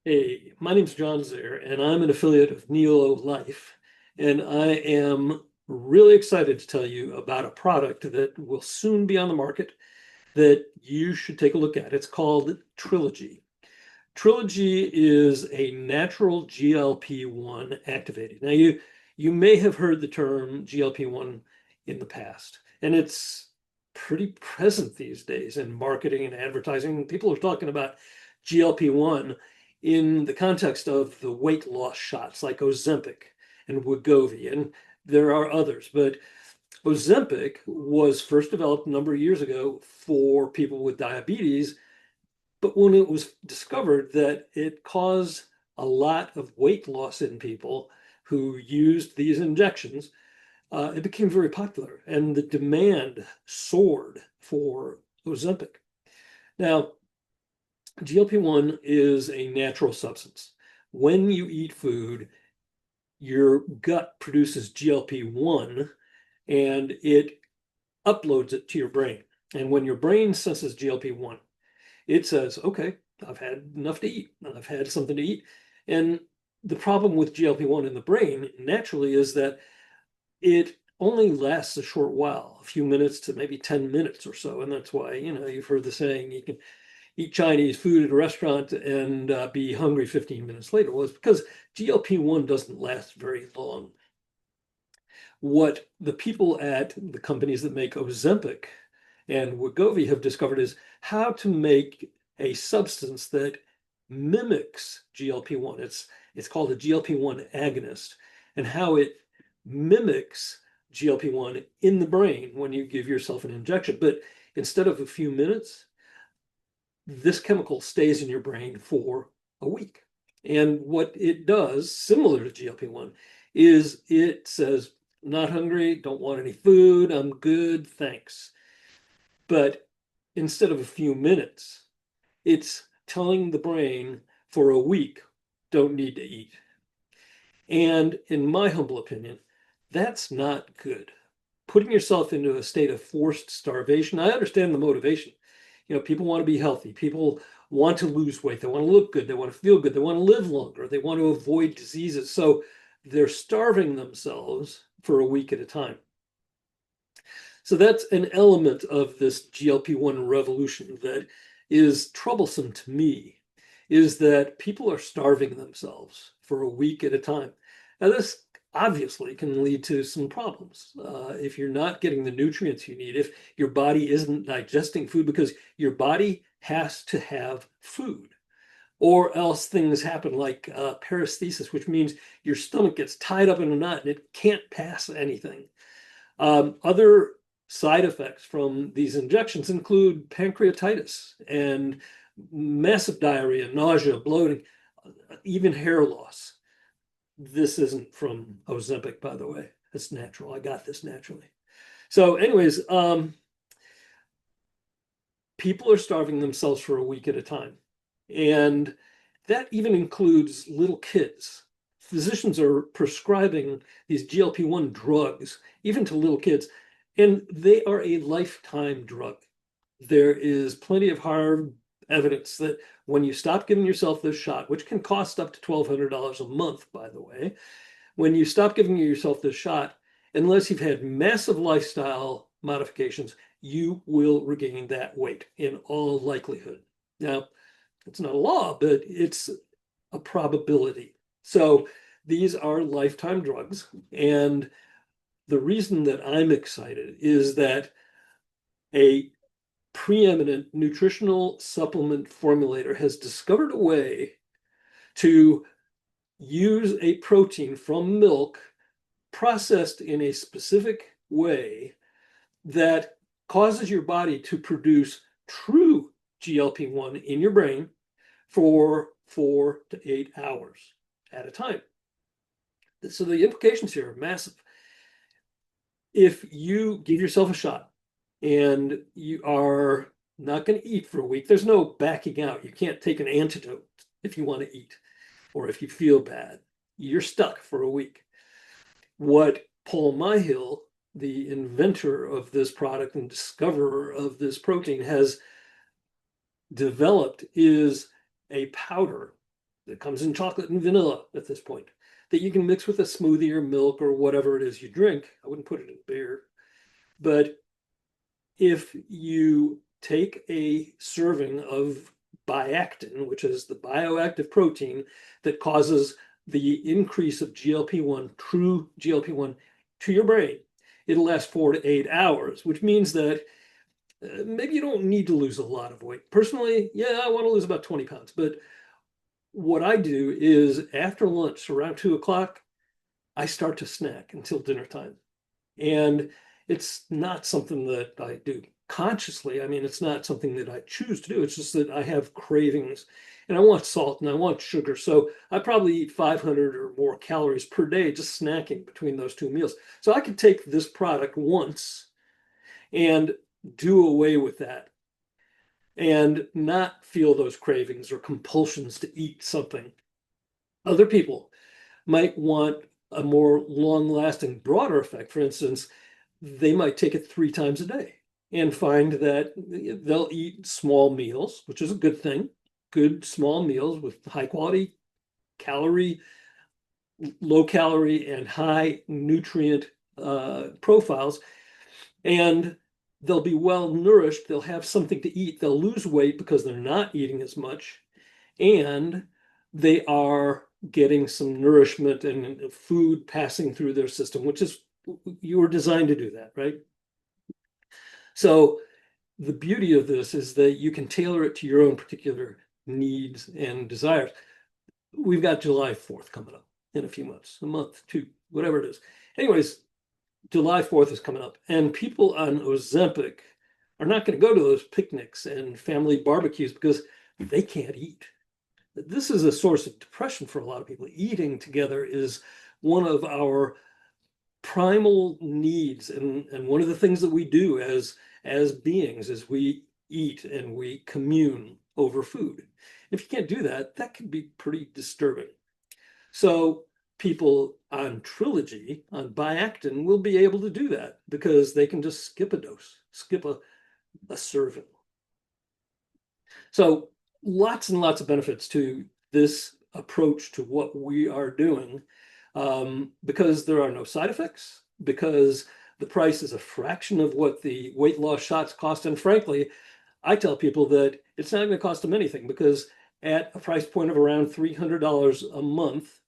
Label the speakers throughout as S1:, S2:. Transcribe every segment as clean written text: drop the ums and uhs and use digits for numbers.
S1: Hey, my name's John Zehr, and I'm an affiliate of NeloLife, and I am really excited to tell you about a product that will soon be on the market that you should take a look at. It's called Trilogy. Trilogy is a natural GLP-1 activating. Now, you may have heard the term GLP-1 in the past, and it's pretty present these days in marketing and advertising. People are talking about GLP-1 in the context of the weight loss shots like Ozempic and Wegovy, and there are others. But Ozempic was first developed a number of years ago for people with diabetes, but when it was discovered that it caused a lot of weight loss in people who used these injections, it became very popular and the demand soared for Ozempic. Now, GLP-1 is a natural substance. When you eat food, your gut produces GLP-1 and it uploads it to your brain. And when your brain senses GLP-1, it says, okay, I've had enough to eat, and I've had something to eat. And the problem with GLP-1 in the brain naturally is that it only lasts a short while, a few minutes to maybe 10 minutes or so. And that's why, you've heard the saying, you can eat Chinese food at a restaurant and be hungry 15 minutes later. Well, it's because GLP-1 doesn't last very long. What the people at the companies that make Ozempic and Wegovy have discovered is how to make a substance that mimics GLP-1. It's called a GLP-1 agonist, and how it mimics GLP-1 in the brain when you give yourself an injection. But instead of a few minutes, this chemical stays in your brain for a week. And what it does, similar to GLP-1, is it says, not hungry, don't want any food, I'm good, thanks. But instead of a few minutes, it's telling the brain for a week, don't need to eat. And in my humble opinion, that's not good. Putting yourself into a state of forced starvation, I understand the motivation. People want to be healthy. People want to lose weight. They want to look good. They want to feel good. They want to live longer. They want to avoid diseases. So they're starving themselves for a week at a time. So that's an element of this GLP-1 revolution that is troublesome to me, is that people are starving themselves for a week at a time. Now, this obviously can lead to some problems. If you're not getting the nutrients you need, if your body isn't digesting food, because your body has to have food, or else things happen like paresthesis, which means your stomach gets tied up in a knot and it can't pass anything. Other side effects from these injections include pancreatitis and massive diarrhea, nausea, bloating, even hair loss. This isn't from Ozempic, by the way. It's natural. I got this naturally. So, anyways, people are starving themselves for a week at a time. And that even includes little kids. Physicians are prescribing these GLP-1 drugs, even to little kids, and they are a lifetime drug. There is plenty of hard evidence that when you stop giving yourself this shot, which can cost up to $1,200 a month, by the way, when you stop giving yourself this shot, unless you've had massive lifestyle modifications, you will regain that weight in all likelihood. Now, it's not a law, but it's a probability. So these are lifetime drugs. And the reason that I'm excited is that a preeminent nutritional supplement formulator has discovered a way to use a protein from milk processed in a specific way that causes your body to produce true GLP-1 in your brain for 4 to 8 hours at a time. So the implications here are massive. If you give yourself a shot and you are not going to eat for a week, there's no backing out. You can't take an antidote if you want to eat or if you feel bad. You're stuck for a week. What Paul Myhill, the inventor of this product and discoverer of this protein, has developed is a powder that comes in chocolate and vanilla at this point, that you can mix with a smoothie or milk or whatever it is you drink. I wouldn't put it in beer. But if you take a serving of Biactin, which is the bioactive protein that causes the increase of GLP-1, true GLP-1, to your brain, it'll last 4 to 8 hours, which means that maybe you don't need to lose a lot of weight. Personally, yeah, I want to lose about 20 pounds. But what I do is after lunch, around 2 o'clock, I start to snack until dinner time. And it's not something that I do consciously. I mean, it's not something that I choose to do. It's just that I have cravings and I want salt and I want sugar. So I probably eat 500 or more calories per day just snacking between those two meals. So I could take this product once and do away with that and not feel those cravings or compulsions to eat something. Other people might want a more long-lasting, broader effect. For instance, they might take it 3 times a day and find that they'll eat small meals, which is a good thing, good small meals with high quality calorie, low calorie, and high nutrient profiles. And they'll be well nourished. They'll have something to eat. They'll lose weight because they're not eating as much. And they are getting some nourishment and food passing through their system, which is, you were designed to do that, right? So the beauty of this is that you can tailor it to your own particular needs and desires. We've got July 4th coming up in a few months, a month, two, whatever it is. Anyways, July 4th is coming up, and people on Ozempic are not going to go to those picnics and family barbecues because they can't eat. This is a source of depression for a lot of people. Eating together is one of our primal needs, and one of the things that we do as beings is we eat and we commune over food. If you can't do that, that can be pretty disturbing. So people on Trilogy, on Biactin, will be able to do that because they can just skip a dose, skip a serving. So lots and lots of benefits to this approach to what we are doing, because there are no side effects, because the price is a fraction of what the weight loss shots cost. And frankly, I tell people that it's not going to cost them anything, because at a price point of around $300 a month,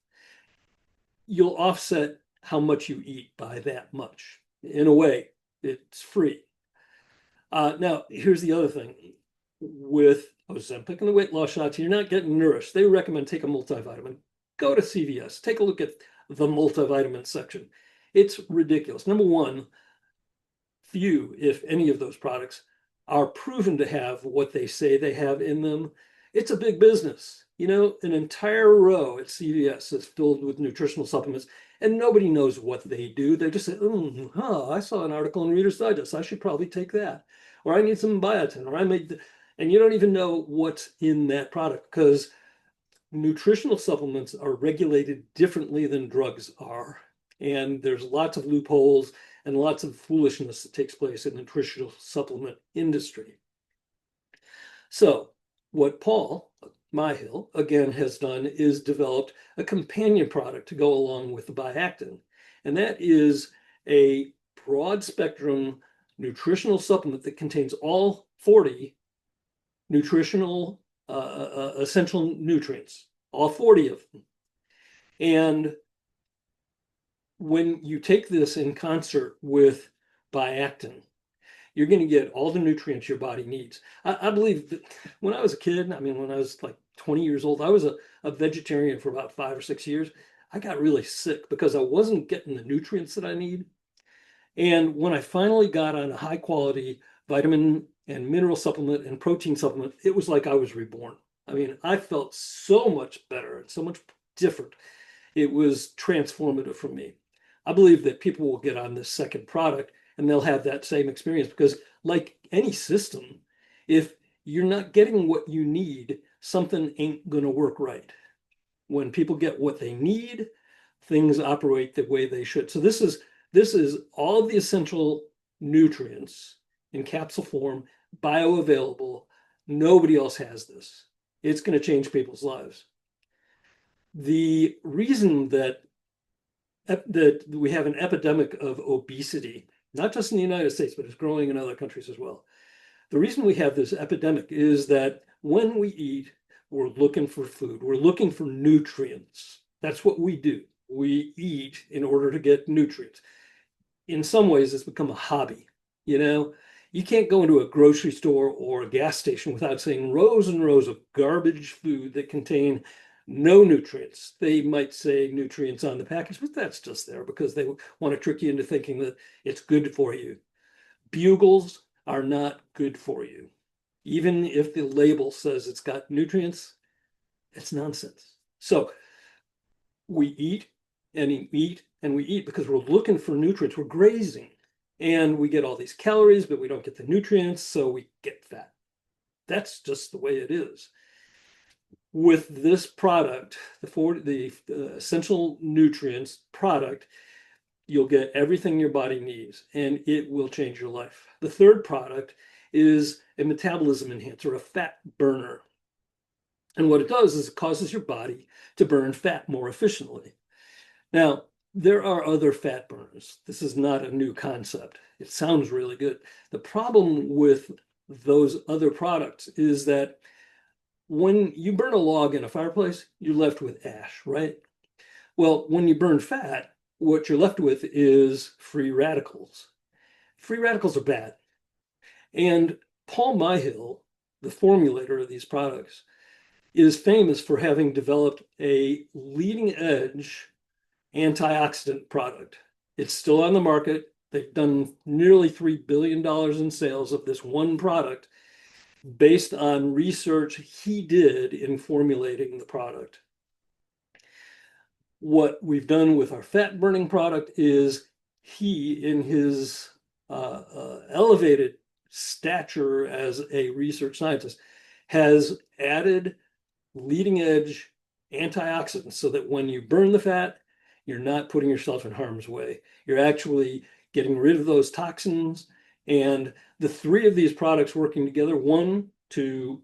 S1: you'll offset how much you eat by that much. In a way, it's free. Now, here's the other thing. With Ozempic and the weight loss shots, you're not getting nourished. They recommend take a multivitamin. Go to CVS, take a look at the multivitamin section. It's ridiculous. Number one, few, if any of those products, are proven to have what they say they have in them. It's a big business. You know, an entire row at CVS is filled with nutritional supplements, and nobody knows what they do. They just say, I saw an article in Reader's Digest. I should probably take that. Or I need some biotin, or I made, and you don't even know what's in that product, because nutritional supplements are regulated differently than drugs are. And there's lots of loopholes and lots of foolishness that takes place in the nutritional supplement industry. So what Paul Myhill, again, has done is developed a companion product to go along with the Biactin. And that is a broad spectrum nutritional supplement that contains all 40 nutritional essential nutrients, all 40 of them. And when you take this in concert with Biactin, you're going to get all the nutrients your body needs. I believe that when I was a kid, I mean, when I was like 20 years old, I was a vegetarian for about 5 or 6 years. I got really sick because I wasn't getting the nutrients that I need. And when I finally got on a high quality vitamin and mineral supplement and protein supplement, it was like I was reborn. I mean, I felt so much better and so much different. It was transformative for me. I believe that people will get on this second product and they'll have that same experience, because like any system, if you're not getting what you need, something ain't going to work right. When people get what they need, things operate the way they should. So this is all the essential nutrients in capsule form, bioavailable. Nobody else has this. It's going to change people's lives. The reason that we have an epidemic of obesity, not just in the United States, but it's growing in other countries as well. The reason we have this epidemic is that when we eat, we're looking for food, we're looking for nutrients. That's what we do. We eat in order to get nutrients. In some ways, it's become a hobby. You know, you can't go into a grocery store or a gas station without seeing rows and rows of garbage food that contain no nutrients. They might say nutrients on the package, but that's just there because they want to trick you into thinking that it's good for you. Bugles are not good for you. Even if the label says it's got nutrients, it's nonsense. So we eat and eat and we eat because we're looking for nutrients. We're grazing and we get all these calories, but we don't get the nutrients, so we get fat. That's just the way it is. With this product, the essential nutrients product, you'll get everything your body needs and it will change your life. The third product is a metabolism enhancer, a fat burner. And what it does is it causes your body to burn fat more efficiently. Now, there are other fat burners. This is not a new concept. It sounds really good. The problem with those other products is that when you burn a log in a fireplace, you're left with ash, right? Well, when you burn fat, what you're left with is free radicals. Free radicals are bad. And Paul Myhill, the formulator of these products, is famous for having developed a leading edge antioxidant product. It's still on the market. They've done nearly $3 billion in sales of this one product based on research he did in formulating the product. What we've done with our fat burning product is he, in his elevated stature as a research scientist, has added leading edge antioxidants so that when you burn the fat, you're not putting yourself in harm's way. You're actually getting rid of those toxins. And the three of these products working together, one, to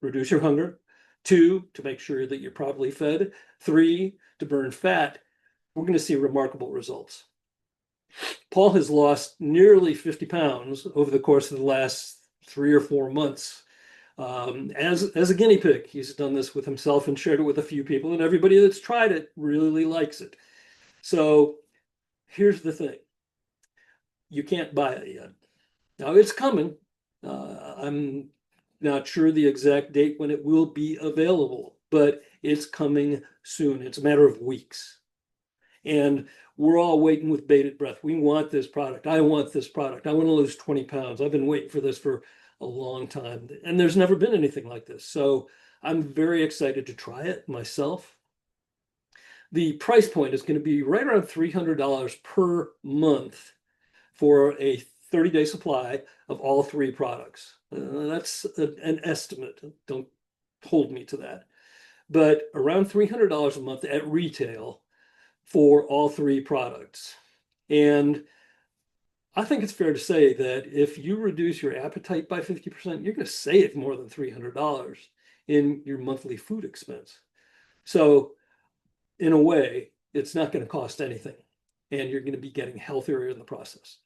S1: reduce your hunger, two, to make sure that you're properly fed, three, to burn fat, we're going to see remarkable results. Paul has lost nearly 50 pounds over the course of the last 3 or 4 months. As a guinea pig, he's done this with himself and shared it with a few people, and everybody that's tried it really likes it. So here's the thing. You can't buy it yet. Now it's coming. I'm not sure the exact date when it will be available, but it's coming soon. It's a matter of weeks. And we're all waiting with bated breath. We want this product. I want this product. I want to lose 20 pounds. I've been waiting for this for a long time. And there's never been anything like this. So I'm very excited to try it myself. The price point is going to be right around $300 per month for a 30-day supply of all three products. That's an estimate. Don't hold me to that. But around $300 a month at retail for all three products. And I think it's fair to say that if you reduce your appetite by 50%, you're going to save more than $300 in your monthly food expense. So in a way, it's not going to cost anything, and you're going to be getting healthier in the process.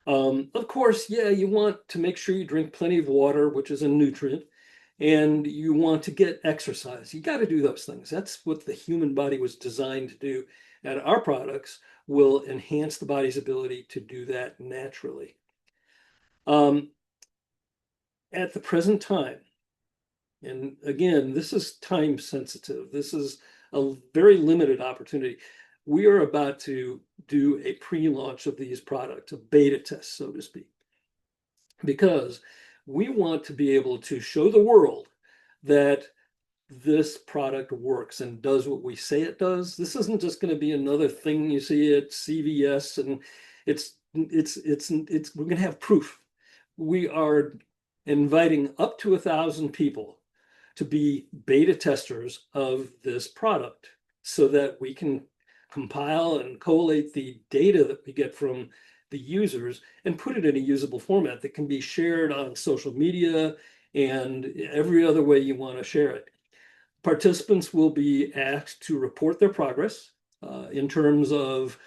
S1: Of course, yeah, you want to make sure you drink plenty of water, which is a nutrient, and you want to get exercise. You got to do those things. That's what the human body was designed to do. And our products will enhance the body's ability to do that naturally. At the present time, and again, this is time sensitive. This is a very limited opportunity. We are about to do a pre-launch of these products, a beta test, so to speak, because we want to be able to show the world that this product works and does what we say it does. This isn't just going to be another thing you see at CVS, and we're going to have proof. We are inviting up to 1,000 people to be beta testers of this product so that we can compile and collate the data that we get from the users and put it in a usable format that can be shared on social media and every other way you want to share it. Participants will be asked to report their progress in terms of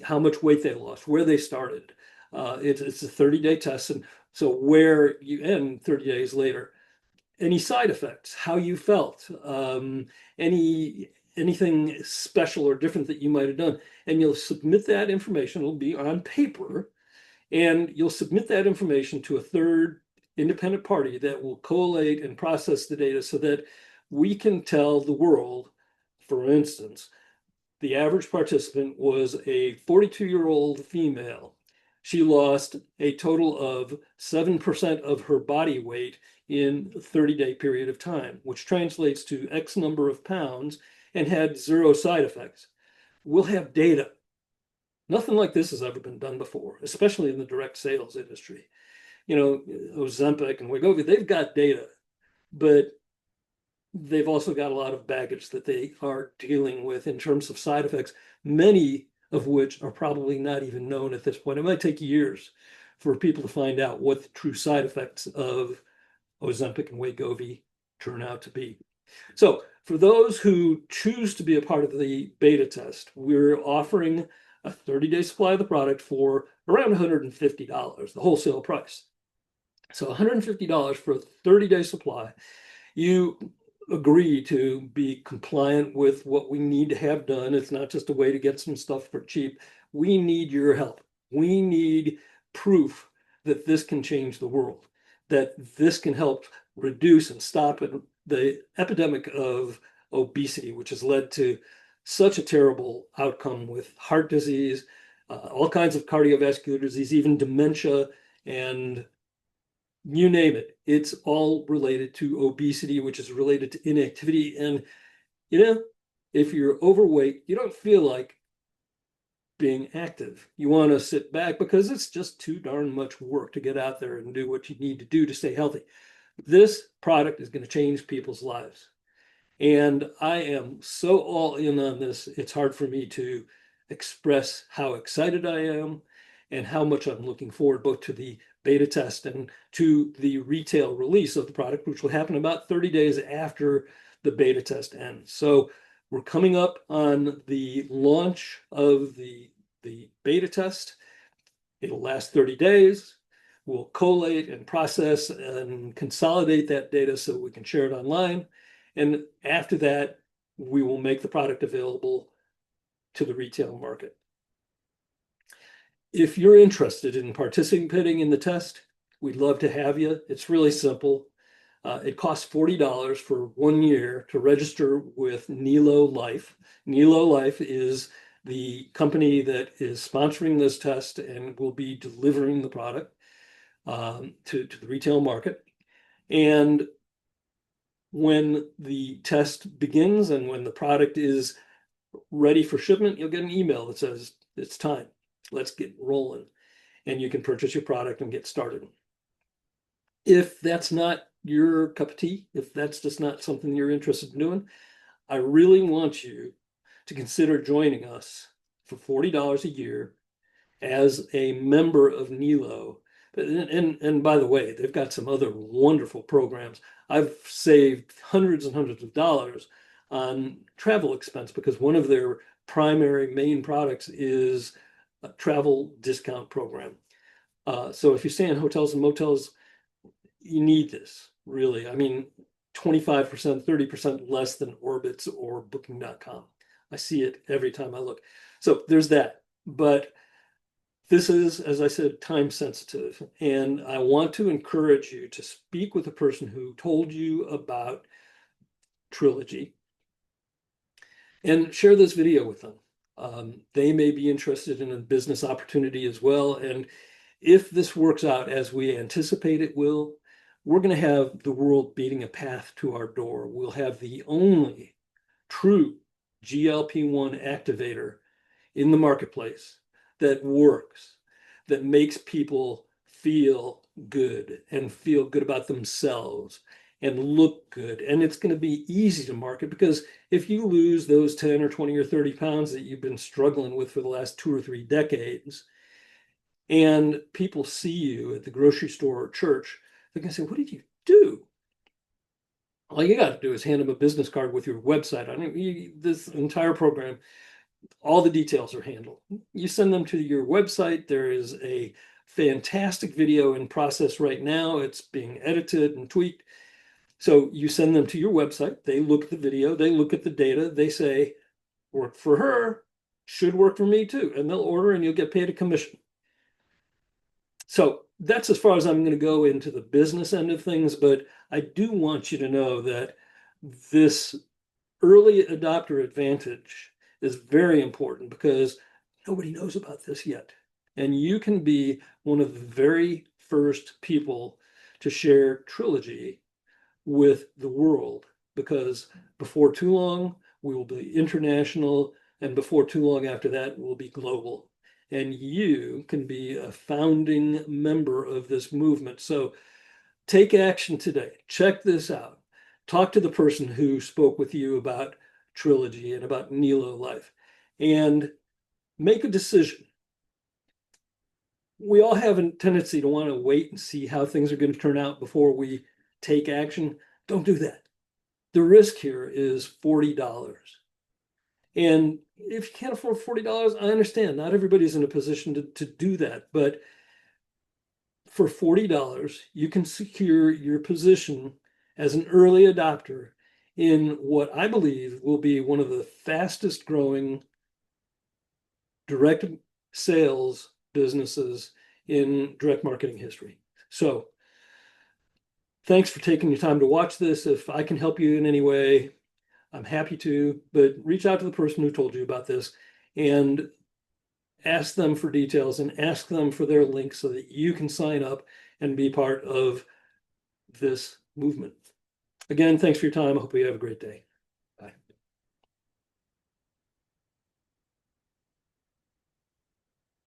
S1: how much weight they lost, where they started. It's a 30-day test, and so where you end 30 days later. Any side effects, how you felt, anything special or different that you might have done, and you'll submit that information. It'll be on paper, and you'll submit that information to a third independent party that will collate and process the data so that we can tell the world, for instance, the average participant was a 42-year-old female. She lost a total of 7% of her body weight in a 30-day period of time, which translates to X number of pounds, and had 0 side effects. We'll have data. Nothing like this has ever been done before, especially in the direct sales industry. You know, Ozempic and Wegovy, they've got data, but they've also got a lot of baggage that they are dealing with in terms of side effects, many of which are probably not even known at this point. It might take years for people to find out what the true side effects of Ozempic and Wegovy turn out to be. So for those who choose to be a part of the beta test, we're offering a 30-day supply of the product for around $150, the wholesale price. So $150 for a 30-day supply. You agree to be compliant with what we need to have done. It's not just a way to get some stuff for cheap. We need your help. We need proof that this can change the world, that this can help reduce and stop the epidemic of obesity, which has led to such a terrible outcome with heart disease, all kinds of cardiovascular disease, even dementia, and you name it. It's all related to obesity, which is related to inactivity. And, you know, if you're overweight, you don't feel like being active. You want to sit back because it's just too darn much work to get out there and do what you need to do to stay healthy. This product is going to change people's lives. And I am so all in on this, it's hard for me to express how excited I am and how much I'm looking forward both to the beta test and to the retail release of the product, which will happen about 30 days after the beta test ends. So we're coming up on the launch of the beta test. It'll last 30 days. We'll collate and process and consolidate that data so we can share it online. And after that, we will make the product available to the retail market. If you're interested in participating in the test, we'd love to have you. It's really simple. It costs $40 for 1 year to register with NeloLife. NeloLife is the company that is sponsoring this test and will be delivering the product to the retail market. And when the test begins and when the product is ready for shipment, you'll get an email that says, it's time, let's get rolling. And you can purchase your product and get started. If that's not your cup of tea, if that's just not something you're interested in doing, I really want you to consider joining us for $40 a year as a member of Nelo. And by the way, they've got some other wonderful programs. I've saved hundreds and hundreds of dollars on travel expense because one of their primary main products is a travel discount program. So if you stay in hotels and motels, you need this, really. I mean, 25%, 30% less than Orbitz or Booking.com. I see it every time I look. So there's that. But this is, as I said, time sensitive. And I want to encourage you to speak with the person who told you about Trilogy and share this video with them. They may be interested in a business opportunity as well. And if this works out as we anticipate it will, we're going to have the world beating a path to our door. We'll have the only true GLP-1 activator in the marketplace that works, that makes people feel good and feel good about themselves and look good. And it's going to be easy to market because if you lose those 10 or 20 or 30 pounds that you've been struggling with for the last 2 or 3 decades, and people see you at the grocery store or church, they're going to say, what did you do? All you got to do is hand them a business card with your website on it. This entire program, all the details are handled. You send them to your website. There is a fantastic video in process right now. It's being edited and tweaked. So you send them to your website. They look at the video. They look at the data. They say, work for her, should work for me too. And they'll order and you'll get paid a commission. So that's as far as I'm going to go into the business end of things. But I do want you to know that this early adopter advantage is very important because nobody knows about this yet. And you can be one of the very first people to share Trilogy with the world, because before too long, we will be international, and before too long after that, we'll be global. And you can be a founding member of this movement. So take action today. Check this out. Talk to the person who spoke with you about Trilogy and about NeloLife, and make a decision. We all have a tendency to want to wait and see how things are going to turn out before we take action. Don't do that. The risk here is $40. And if you can't afford $40, I understand. Not everybody's in a position to do that. But for $40, you can secure your position as an early adopter in what I believe will be one of the fastest growing direct sales businesses in direct marketing history. So thanks for taking your time to watch this. If I can help you in any way, I'm happy to, but reach out to the person who told you about this and ask them for details and ask them for their link so that you can sign up and be part of this movement. Again, thanks for your time. I hope you have a great day.